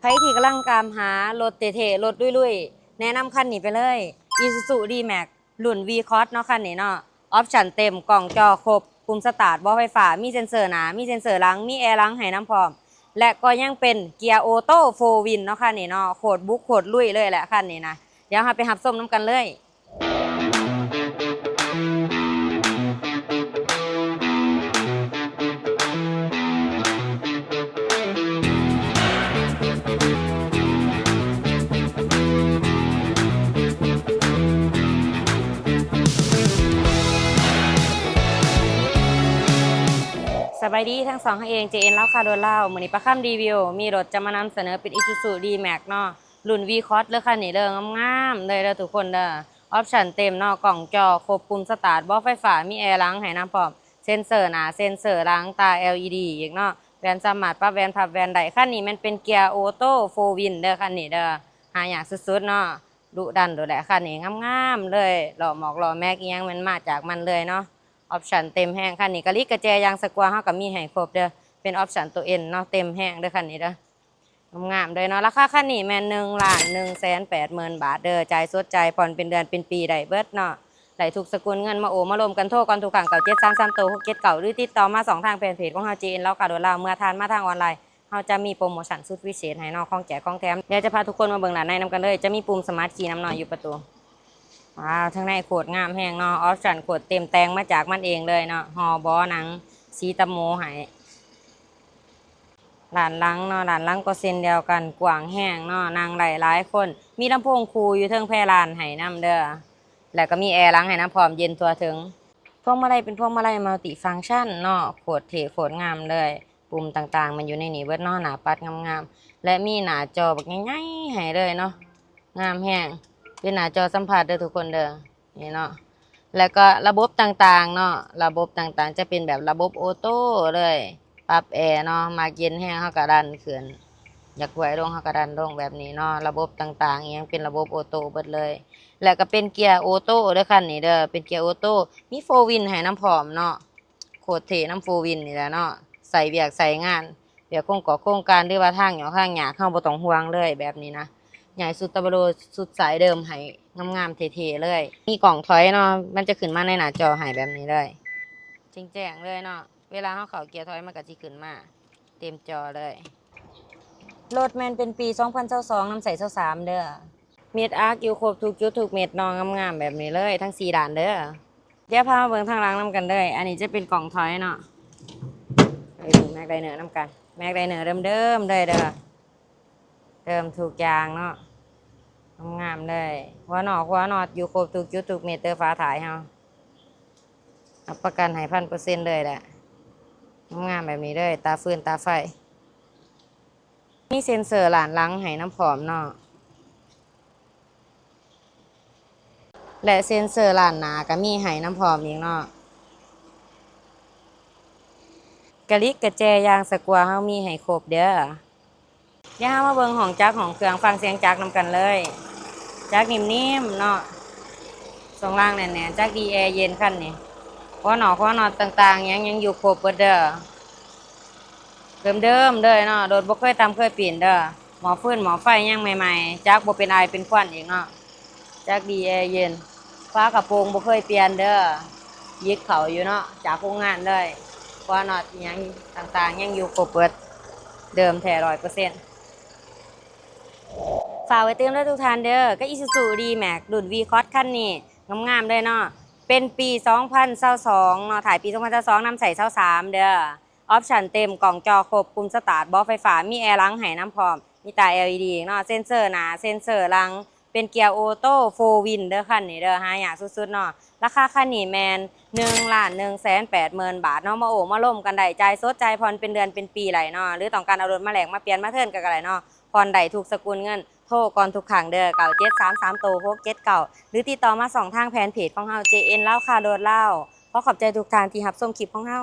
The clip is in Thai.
ใครที่กำลังตามหารถเท่ๆรถลุยๆแนะนำคันนี้ไปเลย Isuzu D-Max รุ่น V-Cross เนาะคันนี้เนาะออปชั่นเต็มกล่องจอครบปุ่มสตาร์ทบ่อไฟฟ้ามีเซ็นเซอร์หน้ามีเซ็นเซอร์หลังมีแอร์หลังให้น้ำพร้อมและก็ยังเป็นเกียร์ออโต้โฟร์วินเนาะคันนี้เนาะโคตรบุ๊กโคตรลุยเลยแหละคันนี้นะเดี๋ยวเราไปหับส้มน้ำกันเลยสบายดีทั้งสองเอง JN เล่าคาโดนเล่าเหมือนนี้ประคำรีวิวมีรถจะมานำเสนอเป็น Isuzu D-Max เนาะรุ่น V-Cross เลยคันนี้เด้องามๆเลยเด้อทุกคนเด้อออปชั่นเต็มเนาะกล่องจอครบปุ่มสตาร์ทบ่อไฟฟ้ามีแอร์หลังให้น้ำพร้อมเซ็นเซอร์หน้าเซ็นเซอร์หลังตา LED อีกเนาะแวนสามารถปรับแวนพับแวนได้คันนี้มันเป็นเกียร์ออโต้โฟร์วินเด้อคันนี้เด้อหายากสุดๆเนาะดุดันโดดแหละคันนี้งามๆเลยหล่อหมอกหล่อแม็กอีหยังมันมาจากมันเลยเนาะออปชั่นเต็มแห้งคันนี้กะลิกระแจยางสกวาเฮาก็มีให้ครบเด้อเป็นออปชั่นตัวเอ็นเนาะเต็มแห้งเด้อคันนี้เด้องามเลยเนาะราคาคันนี้แม่น1,180,000 บาทเด้อจ่ายสดจ่ายผ่อนเป็นเดือนเป็นปีได้เบิดเนาะได้ทุกสกุลเงินมาโอมารวมกันโทรกันทุกครั้ง9733ตัว67เก่าหรือติดต่อมา2ทางแฟนเพจของเฮา JN แล้วก็โดนเราเมื่อทานมาทางออนไลน์เฮาจะมีโปรโมชั่นสุดพิเศษให้เนาะของแจกของแถมเดี๋ยวจะพาทุกคนมาเบิ่งด้านในนำกันเลยจะมีปุ่มสมาร์ทคีย์นำหน่อยอยู่ประตูว้าวทั้งในโคตรงามแห้งเนาะออปชั่นโคตรเต็มแต่งมาจากมันเองเลยเนาะห่อบอหนังสีตะโมให้หลานลังเนาะหลานลังก็เส้นเดียวกันกว้างแห้งเนาะนางหลายคนมีลำโพงคูอยู่เทิงแพรลานให้น้ำเด้อแล้วก็มีแอร์ล้างให้น้ำพร้อมเย็นตัวถึงพวงมาลัยเป็นพวงมาลัยมัลติฟังก์ชันเนาะโคตรเท่โคตรงามเลยปุ่มต่างๆมันอยู่ในนี้เบิดเนาะหน้าปัดงามๆและมีหน้าจอแบบง่ายๆให้เลยเนาะงามแห้งเป็นหน้าจอสัมผัสเด้อทุกคนเด้อนี่เนาะแล้วก็ระบบต่างๆเนาะระบบต่างๆจะเป็นแบบระบบออโต้เลยปรับแอร์เนาะมากเย็นแห้งเฮาก็ดันขึ้นอยากไหวลงเฮาก็ดันลงแบบนี้เนาะระบบต่างๆยังเป็นระบบออโต้เบิดเลยแล้วก็เป็นเกียร์ออโต้เด้อคันนี้เด้อเป็นเกียร์ออโต้มีโฟร์วินให้น้ำพร้อมเนาะโคตรเท่น้ำโฟร์วินนี่แหละเนาะใส่เวียกใส่งานเวียกโครงการหรือว่าทางหยอทางหยาเฮาบ่ต้องห่วงเลยแบบนี้นะใหญ่สุดตะบโลสุดสายเดิมให้งามๆเท่ๆเลยมีกล่องถอยเนาะมันจะขึ้นมาในหน้าจอให้แบบนี้เลยแจ้งๆเลยเนาะเวลาเฮาเข้าเกียร์ถอยมันก็สิขึ้นมาเต็มจอเลยรถแมนเป็นปี2022น้ำใส23เด้อเม็ดอาร์คอยู่ครบทุกจุดทุกเม็ดนองงามๆแบบนี้เลยทั้ง4ด่านเด้อเดี๋ยวพามาเบิ่งทางหลังนำกันเลยอันนี้จะเป็นกล่องถอยเนาะไปดูแม็กไดเนอร์นำกันแม็กไดเนอร์เดิมๆเลยเด้อเดิมทุกอย่างเนาะงามเลยหัวหนอดอยู่ครบทุกจุดทุกเม็ดเด้อฟ้าถ่ายเฮารับประกันให้1,000%เลยแหละงามแบบนี้เลยตาฟืนตาไฟมีเซ็นเซอร์หลานลังให้น้ำผอมเนาะและเซ็นเซอร์หลานหนาก็มีให้น้ำผอมอีกเนาะกะลิกกระแจยางสกวาเฮามีให้ครบเด้อเดี๋ยวเฮามาเบิ่งของจักรของเครื่องฟังเสียงจักรนำกันเลยจักรนิ่มๆเนาะทรงล่างแน่นๆจักรดีแอร์เย็นคันนี้หัวหนอต่างๆยังอยู่ครบเบิดเด้อเดิมเด้อเนาะโดดบ่เคยตามเคยปีนเด้อหมอฟืนหมอไฟยังใหม่ๆจักบ่เป็นไอเป็นควันอีกเนาะจักดีแอร์เย็นฟ้ากระโปรงบ่เคยเปลี่ยนเด้อยิกเขาอยู่เนาะจากโรงงานเลยหัวหนอดยังต่างๆยังอยู่ครบเบิดเดิมแท้100%ฝากไว้เตือนด้วยทุกท่านเด้อก็ Isuzu D-Max รุ่น V-Cross คันนี้งามๆเลยเนาะเป็นปี2022เนาะถ่ายปี2022นำใส่23เด้อออปชั่นเต็มกล่องจอครบปุ่มสตาร์ทบ่ไฟฟ้ามีแอร์ล้างให้น้ำพร้อมมีตา LED เนาะเซ็นเซอร์หน้าเซ็นเซอร์หลังเป็นเกียร์ออโต้โฟร์วินเด้อคันนี้เด้อหายากสุดๆเนาะราคาคันนี้แมน1,180,000 บาทเนาะมาโอมาล่มกันได้จ่ายสดจ่ายผ่อนเป็นเดือนเป็นปีไหลเนาะหรือต้องการเอารถมาแลกมาเปลี่ยนมาเทิร์นกันไรเนาะผ่อนได้ถูกสกุลเงินโทรก่อนทุกครั้งเด้อ9733ตัว67เก่าหรือติดต่อมา2ทางแฟนเพจของเฮา JN เล่าค่ะโดดเล่าขอขอบใจทุกท่านที่รับชมคลิปของเฮา